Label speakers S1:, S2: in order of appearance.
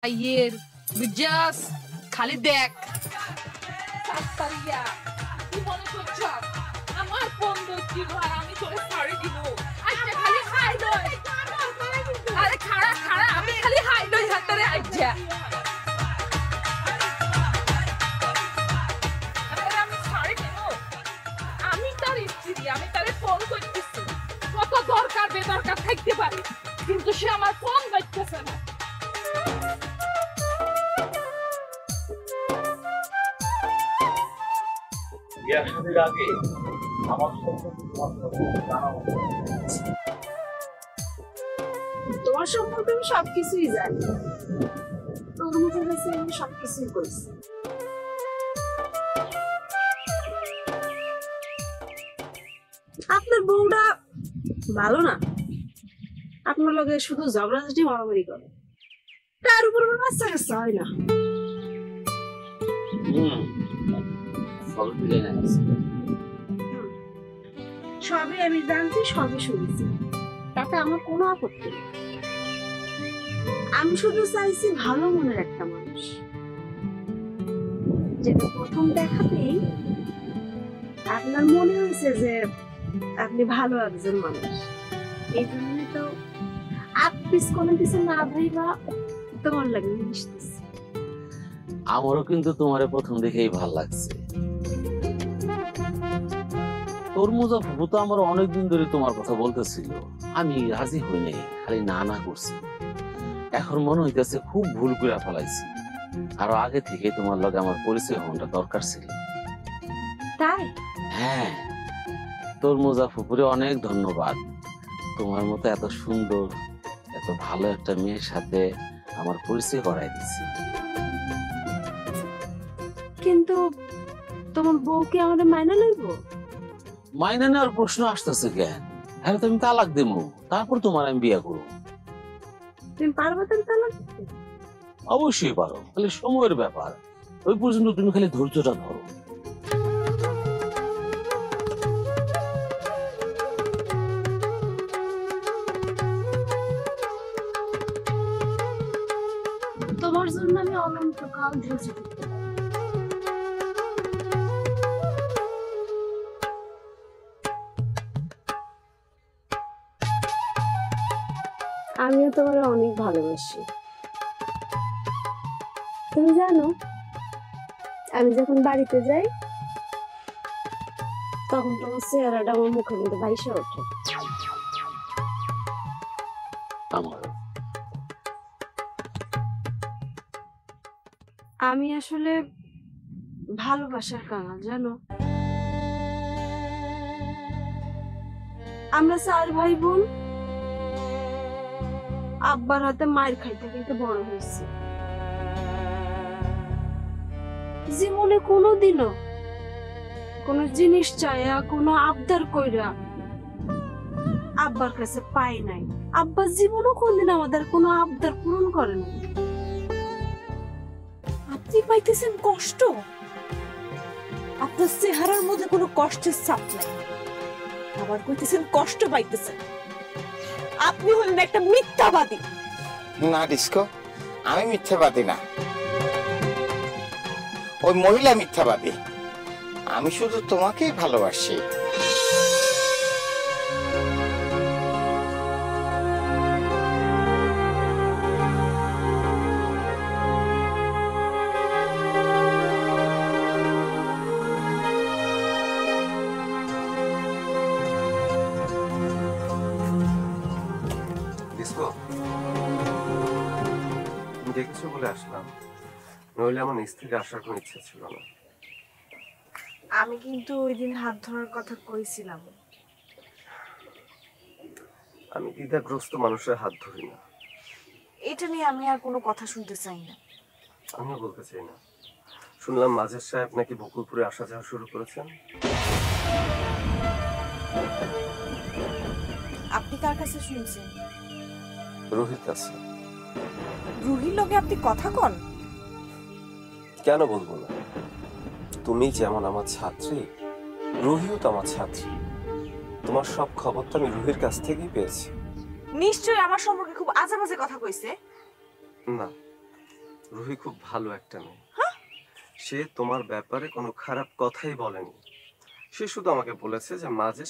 S1: আইয়ের বিজাস খালি দেখ কি মনে করছ আমার 15 কিলো আর আমি তোরে ছাড়ি দিব আচ্ছা খালি খাই দই আরে খাড়া খাড়া আমি খালি খাই দই হাতরে আচ্ছা আমি ছাড়ি দিব আমি তার স্ত্রী আমি তারে ফোন করতেছি কত দরকার বেদরকার থাকতে পারে কিন্তু সে আমার ফোন ধরতেছে না
S2: তোমার সম্পর্কে আমি সবকিছুই জানি তোর মুখে কাছে আমি সবকিছুই করেছি আপনার বউটা ভালো না আপনার লগে শুধু ঝগড়াঝাটি মারামারি করে তার উপর বাচ্চা কাচ্চা হয় না সবই আমি জানছি সবই শুনেছি তাতে আমার কোনো আপত্তি নেই আমি শুধু চাইছি ভালো মনের একটা মানুষ যেটা প্রথম দেখাতেই আপনার মনে হয়েছে যে আপনি ভালো একজন মানুষ এই জন্য তো আপনি কোনো কিছু না ভাইবা তোমার লাগে মিশতেছি
S3: আমারও কিন্তু তোমার প্রথম দেখেই ভালো লাগছে তরমুজা ফুপু তো আমার অনেকদিন ধরে তোমার কথা বলতেছিল আমি রাজি হই নাই খালি না না করছি এখন মনে হইতেছে খুব ভুল করে ফেলাইছি আরো আগে থেকে তোমার লগে আমার পরিচয় হওয়াটা দরকার ছিল
S2: তাই
S3: হ্যাঁ তরমুজা ফুপুরে অনেক ধন্যবাদ তোমার মতো এত সুন্দর এত ভালো একটা মেয়ের সাথে আমার পরিচয় করাই দিচ্ছি
S2: কিন্তু তোমার বউ কি আমাদের মাইনা লইব
S3: মাইনে নেওয়ার প্রশ্ন আসতেছে কেন হ্যাঁ তুমি তালাক দেবো তারপর তোমার আমি বিয়ে করবো
S2: তুমি পারবে তো তালাক দিতে
S3: অবশ্যই পারো খালি সময়ের ব্যাপার ওই পর্যন্ত তুমি খালি ধৈর্যটা ধরো
S2: তোমার জন্য আমি অনন্তকাল ধৈর্য ধরতে পারি আমিও তোমার অনেক ভালোবাসি তুমি জানো আমি যখন বাড়িতে যাই তখন তোমার চেহারাটা আমার মুখের মধ্যে ভাইসা ওঠে আমি আসলে ভালোবাসার কাঙাল জানো আমরা 4 ভাই বোন আব্বার হাতে মায়ের খাইতে খাইতে বড় হয়েছে জীবনে কোনোদিনও কোনো জিনিস চাইয়া কোনো আবদার কইরা আব্বার কাছে পাই নাই আব্বা জীবনও কোনদিন আমাদের কোনো আবদার পূরণ করে নাই
S4: আপনি পাইতেছেন কষ্ট আপনার চেহারার মধ্যে কোনো কষ্টের ছাপ নাই আবার কইতেছেন কষ্ট পাইতেছেন আপনি হলেন একটা মিথ্যাবাদী
S5: না ডিস্কো আমি মিথ্যাবাদী না ওই মহিলা মিথ্যাবাদী আমি শুধু তোমাকেই ভালোবাসি
S6: দেখছো বলে আসলাম নইলে আমার স্ত্রীর আসার কোনো ইচ্ছা ছিল না
S2: আমি কিন্তু ওই দিন হাত ধরার কথা কইছিলাম
S6: আমি দ্বিধাগ্রস্ত মানুষের হাত ধরি না
S2: এটা নিয়ে আমি আর কোনো কথা শুনতে চাই না
S6: আমিও বলতে চাই না শুনলাম মাজেদ সাহেব নাকি বকুলপুরে আসা যাওয়া শুরু করেছেন
S4: আপনি কার কাছে শুনছেন
S6: রোহিত কাছে
S4: রুহির লগে আপনি কথা কন
S6: কেন বলবো না তুমি যেমন আমার ছাত্রী রুহিও তো আমার ছাত্রী তোমার সব খবর তো আমি রুহির কাছ থেকেই পেয়েছি
S4: নিশ্চয়ই আমার সম্পর্কে খুব আজে বাজে কথা কইছে
S6: না রুহি খুব ভালো একটা মেয়ে। সে তোমার ব্যাপারে কোনো খারাপ কথাই বলেনি। সে শুধু আমাকে বলেছে যে মাঝে